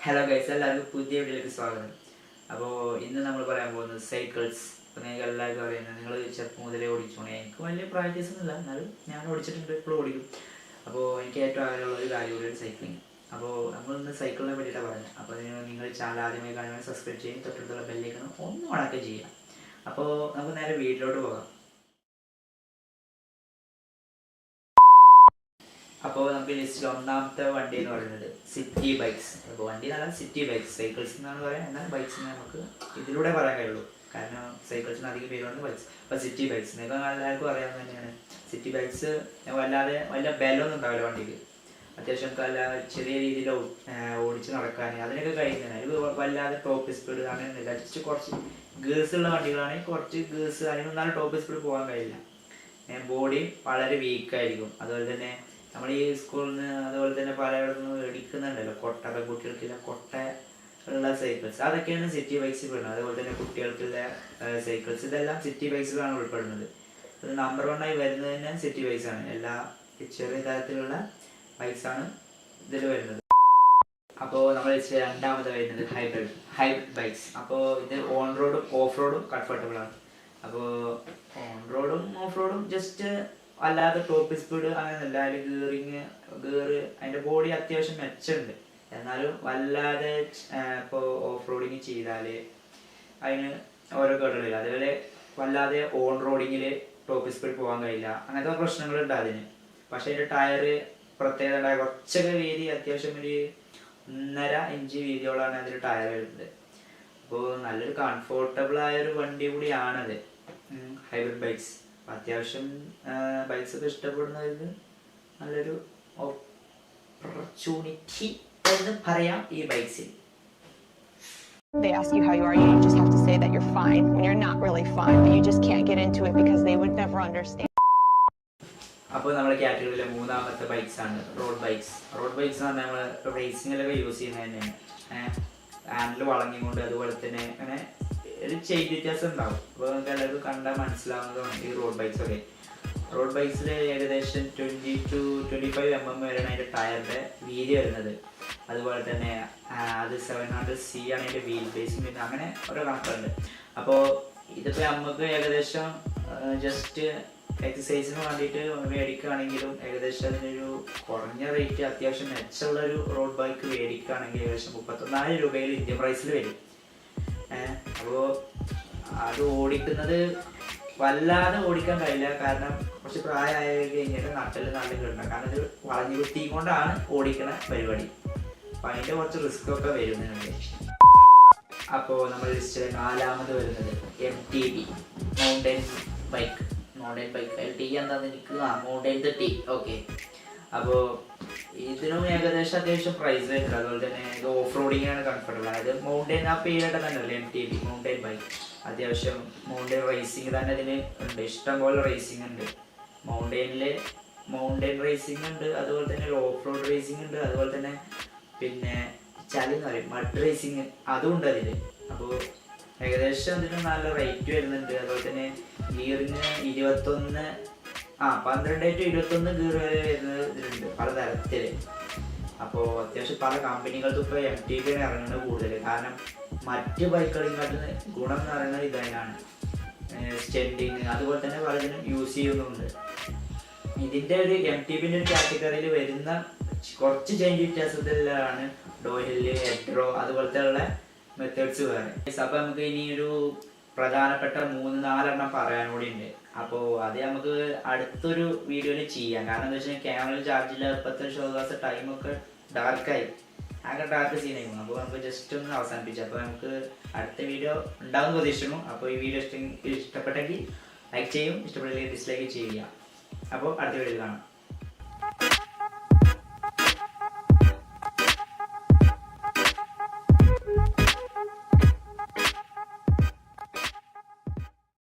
Hello guys, എല്ലാവർക്കും പുതിയ വീഡിയോയിലേക്ക് സ്വാഗതം. അപ്പോൾ ഇന്ന് നമ്മൾ പറയാൻ പോകുന്നത് സൈക്കിൾസ്. ഇപ്പോൾ നിങ്ങൾക്ക് എല്ലാവർക്കും അറിയുന്നത്, നിങ്ങൾ ചെറുപ്പം മുതലേ ഓടിച്ചോണേ. എനിക്ക് വലിയ പ്രാക്ടീസ് ഒന്നുമില്ല, എന്നാലും ഞാൻ ഓടിച്ചിട്ടുണ്ട്, ഇപ്പോഴും ഓടിക്കും. അപ്പോൾ എനിക്ക് ഏറ്റവും ആഗ്രഹമുള്ള ഒരു കാര്യമാണ് സൈക്ലിംഗ്. അപ്പോൾ നമ്മളിന്ന് സൈക്കിളിനെ പറ്റിയിട്ടാണ് പറയുന്നത്. അപ്പോൾ നിങ്ങൾ ചാനൽ ആദ്യമായി കാണുവാൻ സബ്സ്ക്രൈബ് ചെയ്യും, തൊട്ടടുത്തുള്ള ബെല്ലേക്കാണ് ഒന്നും ഉണക്കം ചെയ്യാം. അപ്പോൾ നമുക്ക് നേരെ വീട്ടിലോട്ട് പോകാം. അപ്പോൾ നമുക്ക് ലിസ്റ്റിൽ ഒന്നാമത്തെ വണ്ടി എന്ന് പറയുന്നത് സിറ്റി ബൈക്സ്. അപ്പോൾ വണ്ടി നല്ല സിറ്റി ബൈക്സ്, സൈക്കിൾസ് എന്നാണ് പറയാം, എന്നാൽ ബൈക്സ് നമുക്ക് ഇതിലൂടെ പറയാൻ കഴിയുള്ളൂ. കാരണം സൈക്കിൾസിന് അധികം പേരുണ്ട് ബൈക്സ്. അപ്പോൾ സിറ്റി ബൈക്സ് നിങ്ങൾക്ക് എല്ലാവർക്കും അറിയാവുന്ന തന്നെയാണ്. സിറ്റി ബൈക്സ് വലിയ ബലമൊന്നും ഉണ്ടാവില്ല വണ്ടിക്ക്. അത്യാവശ്യം ചെറിയ രീതിയിൽ ഓടിച്ച് നടക്കാൻ അതിനൊക്കെ കഴിയുന്നതാണ്. ഇത് വല്ലാതെ ടോപ്പ് സ്പീഡ് അങ്ങനെയൊന്നുമില്ല. ജസ്റ്റ് കുറച്ച് ഗേഴ്സ് ഉള്ള വണ്ടികളാണെങ്കിൽ കുറച്ച് ഗേഴ്സ് അതിനൊന്നാലും ടോപ്പ് സ്പീഡ് പോകാൻ കഴിയില്ല. ബോഡി വളരെ വീക്കായിരിക്കും. അതുപോലെ തന്നെ നമ്മൾ ഈ സ്കൂളിൽ നിന്ന് അതുപോലെ തന്നെ പലയിടത്തു നിന്ന് മേടിക്കുന്നുണ്ടല്ലോ കൊട്ട, പെൺകുട്ടികൾക്കുള്ള കൊട്ട ഉള്ള സൈക്കിൾസ്, അതൊക്കെയാണ് സിറ്റി ബൈക്സിൽ പെടുന്നത്. അതുപോലെ തന്നെ കുട്ടികൾക്കുള്ള സൈക്കിൾസ്, ഇതെല്ലാം സിറ്റി ബൈക്സിലാണ് ഉൾപ്പെടുന്നത്. ഇത് നമ്പർ 1 ആയി വരുന്നത് തന്നെ സിറ്റി ബൈക്സ് ആണ്. എല്ലാ ചെറിയ തരത്തിലുള്ള ബൈക്സാണ് ഇതിൽ വരുന്നത്. അപ്പോൾ നമ്മൾ രണ്ടാമത് വരുന്നത് ഹൈബ്രിഡ് ബൈക്സ്. അപ്പോൾ ഇത് ഓൺ റോഡും ഓഫ് റോഡും കംഫർട്ടബിൾ ആണ്. അപ്പോൾ ഓൺ റോഡും ഓഫ് റോഡും ജസ്റ്റ് അല്ലാതെ ടോപ്പ് സ്പീഡ് അങ്ങനെയൊന്നുമില്ല. അതിൽ ഗിയറ് അതിൻ്റെ ബോഡി അത്യാവശ്യം മെച്ചമുണ്ട്. എന്നാലും വല്ലാതെ ഇപ്പോൾ ഓഫ് റോഡിങ് ചെയ്താൽ അതിന് ഓരോ കേടുകളില്ല. അതേപോലെ വല്ലാതെ ഓൺ റോഡിങ്ങിൽ ടോപ്പ് സ്പീഡ് പോകാൻ കഴിയില്ല. അങ്ങനത്തെ പ്രശ്നങ്ങളുണ്ട് അതിന്. പക്ഷേ അതിൻ്റെ ടയറ് പ്രത്യേകത കുറച്ചൊക്കെ വീതി, അത്യാവശ്യം ഒരു 1.5 ഇഞ്ച് വീതിയോളാണ് അതിൽ ടയർ വരുന്നത്. അപ്പോൾ നല്ലൊരു കംഫോർട്ടബിൾ ആയൊരു വണ്ടി കൂടിയാണത് ഹൈബ്രിഡ് ബൈക്സ്. അത്യാവശ്യം ബൈക്സ് ഒക്കെ ഇഷ്ടപ്പെടുന്നവർക്ക് നല്ലൊരു ഓപ്പർച്യൂണിറ്റി എന്ന് പറയാം ഈ ബൈക്സിൽ. They ask you how you are, you just have to say that you're fine when you're not really fine, but you just can't get into it because they would never understand. അപ്പോൾ നമ്മുടെ കാറ്റഗറിയിലെ മൂന്നാമത്തെ bikes ആണ് road bikes. Road bikes എന്ന് പറഞ്ഞാൽ നമ്മൾ റേസിങ്ങിലൊക്കെ use ചെയ്യുന്നത് തന്നെയാണ്. Handle വളഞ്ഞുകൊണ്ട് അതുപോലെ തന്നെ അങ്ങനെ ഒരു ചെയ്ത് വ്യത്യാസം ഉണ്ടാവും. അപ്പോൾ നമുക്ക് എല്ലാവർക്കും കണ്ടാൽ മനസ്സിലാവുന്നതാണ് ഈ റോഡ് ബൈക്സ് ഒക്കെ. റോഡ് ബൈക്സിൽ ഏകദേശം 20 to 25 mm വരെയാണ് അതിൻ്റെ ടയറിൻ്റെ വീതി വരുന്നത്. അതുപോലെ തന്നെ അത് 700cc ആണ് അതിൻ്റെ വീൽ ബേസും, പിന്നെ അങ്ങനെ ഓരോ കണക്കുണ്ട്. അപ്പോൾ ഇതിപ്പോൾ നമുക്ക് ഏകദേശം ജസ്റ്റ് എക്സസൈസിന് വേണ്ടിയിട്ട് മേടിക്കുകയാണെങ്കിലും ഏകദേശം അതിനൊരു കുറഞ്ഞ റേറ്റ് അത്യാവശ്യം മെച്ചമുള്ളൊരു റോഡ് ബൈക്ക് മേടിക്കുകയാണെങ്കിൽ ഏകദേശം 31,000 രൂപയിൽ ഇന്ത്യൻ പ്രൈസിൽ വരും. അപ്പോൾ അത് ഓടിക്കുന്നത് വല്ലാതെ ഓടിക്കാൻ കഴിയില്ല. കാരണം കുറച്ച് പ്രായമായ കഴിഞ്ഞിട്ട് നട്ടിൽ നല്ല കിടണം. കാരണം ഇത് വളഞ്ഞു കുത്തിയും കൊണ്ടാണ് ഓടിക്കുന്ന പരിപാടി. അപ്പം അതിൻ്റെ കുറച്ച് റിസ്ക് ഒക്കെ വരുന്നുണ്ട്. അപ്പോൾ നമ്മൾ ലിസ്റ്റിൽ നാലാമത് വരുന്നത് MTB മൗണ്ടൻ ബൈക്ക്. LT എന്താണെന്ന് എനിക്ക് മൗണ്ടൻ 30. ഓക്കെ, അപ്പോൾ ഇതിനും ഏകദേശം അത്യാവശ്യം പ്രൈസ് വരുന്നുണ്ട്. അതുപോലെ തന്നെ ഇത് ഓഫ് റോഡിങ് ആണ് കംഫർട്ടബിൾ. അതായത് മൗണ്ടൻ ആ പേരിട്ട് തന്നെ അല്ലേ MTB മൗണ്ടൻ ബൈക്ക്. അത്യാവശ്യം മൗണ്ടൻ റേസിങ് തന്നെ ഇതിന് ഉണ്ട്, ഇഷ്ടംപോലെ റേസിംഗ് ഉണ്ട്. മൗണ്ടൻ റേസിംഗ് ഉണ്ട്, അതുപോലെ തന്നെ ഓഫ് റോഡ് റേസിംഗ് ഉണ്ട്, അതുപോലെ തന്നെ പിന്നെ ചളി എന്ന് പറയും മഡ് റേസിങ് അതും ഉണ്ട് അതിൽ. അപ്പോൾ ഏകദേശം അതിന് നല്ല റേറ്റ് വരുന്നുണ്ട്. അതുപോലെ തന്നെ ഗിയറിന് 12 to 21 ഗിയർ വരെ വരുന്നത് ഇതിലുണ്ട് പല തരത്തിൽ. അപ്പോൾ അത്യാവശ്യം പല കമ്പനികൾക്കും ഇപ്പോൾ MTB ഇറങ്ങുന്നത് കൂടുതൽ. കാരണം മറ്റ് ബൈക്കുകളിൽ ഗുണം എന്ന് പറയുന്നത് ഇതാണ്, സ്റ്റെൻഡിങ് അതുപോലെ തന്നെ പലതിനും യൂസ് ചെയ്യുന്നുണ്ട്. ഇതിൻ്റെ ഒരു MTBൻ്റെ ഒരു കാറ്റഗറിയിൽ വരുന്ന കുറച്ച് ചേഞ്ച് വ്യത്യാസത്തിലാണ് ഡോയില്, ഹെഡ്രോ അതുപോലത്തെ ഉള്ള മെത്തേഡ്സ് വേറെ. അപ്പോൾ നമുക്ക് ഇനി ഒരു പ്രധാനപ്പെട്ട 3-4 എണ്ണം പറയാനുകൂടി ഉണ്ട്. അപ്പോൾ അത് നമുക്ക് അടുത്തൊരു വീഡിയോയിൽ ചെയ്യാം. കാരണം എന്താ വെച്ചാൽ ക്യാമറയിൽ ചാർജില്ല, ഇപ്പോഴത്തെ ഷോഗ്ലാസ് ടൈമൊക്കെ ഡാർക്കായി ആകെ ഡാർക്ക് സീനായിരുന്നു. അപ്പോൾ നമുക്ക് ജസ്റ്റ് ഒന്ന് അവസാനിപ്പിച്ചു. അപ്പോൾ നമുക്ക് അടുത്ത വീഡിയോ ഉണ്ടാകുന്ന പ്രതീക്ഷിക്കുന്നു. അപ്പോൾ ഈ വീഡിയോ ഇഷ്ടപ്പെട്ടെങ്കിൽ ലൈക്ക് ചെയ്യും, ഇഷ്ടപ്പെട്ടില്ലെങ്കിൽ ഡിസ്ലൈക്ക് ചെയ്യുക. അപ്പോൾ അടുത്ത വീഡിയോയിൽ കാണാം.